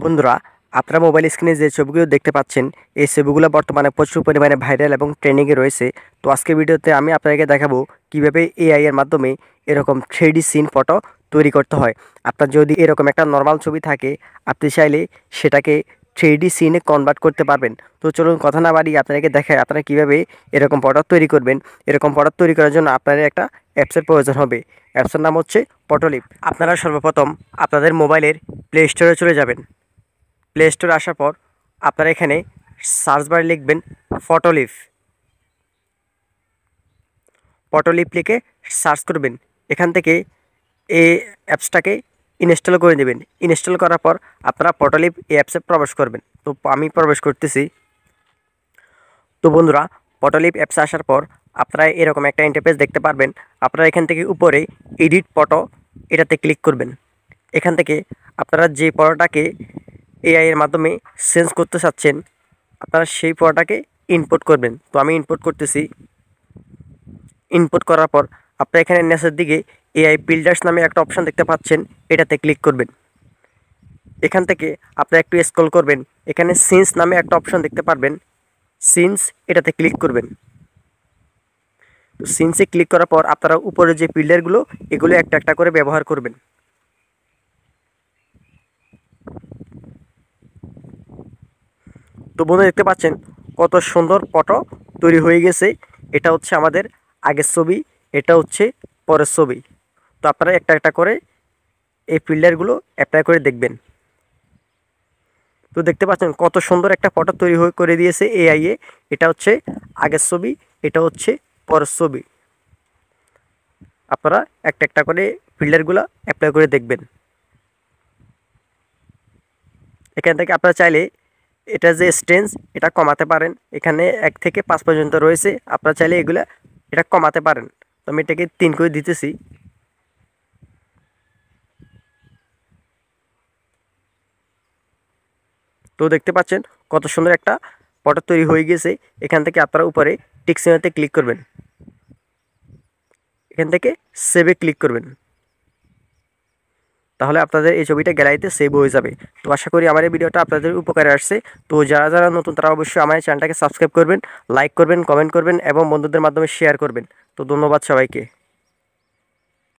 বন্ধুরা, আপনারা মোবাইল স্ক্রিনে যে ছবিগুলো দেখতে পাচ্ছেন, এই ছবিগুলো বর্তমানে প্রচুর পরিমাণে ভাইরাল এবং ট্রেন্ডিংয়ে রয়েছে। তো আজকের ভিডিওতে আমি আপনাদেরকে দেখাবো কিভাবে এআই এর মাধ্যমে এরকম 3D সিন ফটো তৈরি করতে হয়। আপনার যদি এরকম একটা নর্মাল ছবি থাকে, আপনি চাইলে সেটাকে 3D সিনে কনভার্ট করতে পারবেন। তো চলুন কথা না বাড়িয়ে আপনাদেরকে দেখায় আপনারা কিভাবে এরকম ফটো তৈরি করবেন। এরকম ফটো তৈরি করার জন্য আপনাদের একটা অ্যাপসের প্রয়োজন হবে। অ্যাপসের নাম হচ্ছে ফটোলিপ। আপনারা সর্বপ্রথম আপনাদের মোবাইলের প্লে স্টোরে চলে যাবেন। প্লে স্টোরে আসার পর আপনারা এখানে সার্চ বারে লিখবেন ফটোলিপ। ফটোলিপ লিখে সার্চ করবেন। এখান থেকে এই অ্যাপসটাকে ইনস্টল করে নেবেন। ইনস্টল করার পর আপনারা ফটোলিপ এই অ্যাপসে প্রবেশ করবেন। তো আমি প্রবেশ করতেছি। তো বন্ধুরা, ফটোলিপ অ্যাপসে আসার পর আপনারা এরকম একটা ইন্টারফেস দেখতে পারবেন। আপনারা এখান থেকে উপরে এডিট ফটো এটাতে ক্লিক করবেন। এখান থেকে আপনারা যে ফটোটাকে এআই এর মাধ্যমে চেঞ্জ করতে চাচ্ছেন, আপনারা সেই ফটোটাকে ইনপুট করবেন। তো আমি ইনপুট করতেছি। ইনপুট করার পর আপনারা এখানে নিচের দিকে এআই বিল্ডার্স নামে একটা অপশান দেখতে পাচ্ছেন, এটাতে ক্লিক করবেন। এখান থেকে আপনারা একটু স্ক্রল করবেন। এখানে সিনস নামে একটা অপশান দেখতে পারবেন, সিনস এটাতে ক্লিক করবেন। তো সিনসে ক্লিক করার পর আপনারা উপরে যে ফিল্টারগুলো, এগুলো একটা একটা করে ব্যবহার করবেন। তো বন্ধু, দেখতে পাচ্ছেন কত সুন্দর ফটো তৈরি হয়ে গেছে। এটা হচ্ছে আমাদের আগের ছবি, এটা হচ্ছে পরের ছবি। তো আপনারা একটা একটা করে এই ফিল্টারগুলো অ্যাপ্লাই করে দেখবেন। তো দেখতে পাচ্ছেন কত সুন্দর একটা ফটো তৈরি করে দিয়েছে এআই এ। এটা হচ্ছে আগের ছবি, এটা হচ্ছে পরের ছবি। আপনারা একটা একটা করে ফিল্টারগুলো অ্যাপ্লাই করে দেখবেন। এখান থেকে আপনারা চাইলে এটা যে স্ট্রেঞ্জ, এটা কমাতে পারেন। এখানে 1 থেকে 5 পর্যন্ত রয়েছে, আপনারা চাইলে এটা কমাতে পারেন। তো আমি এটাকে 3 করে দিতেছি। তো দেখতে পাচ্ছেন কত সুন্দর একটা ফটো তৈরি হয়ে গেছে। এখান থেকে আপনারা উপরে টিক চিহ্নতে ক্লিক করবেন। এখান থেকে সেভে ক্লিক করবেন। তাহলে আপনাদের এই ছবিটা গ্যালারিতে সেভ হয়ে যাবে। তো আশা করি আমার এই ভিডিওটা আপনাদের উপকারে আসছে। তো যারা যারা নতুন, তারা অবশ্যই আমার চ্যানেলটাকে সাবস্ক্রাইব করবেন, লাইক করবেন, কমেন্ট করবেন এবং বন্ধুদের মাধ্যমে শেয়ার করবেন। তো ধন্যবাদ সবাইকে।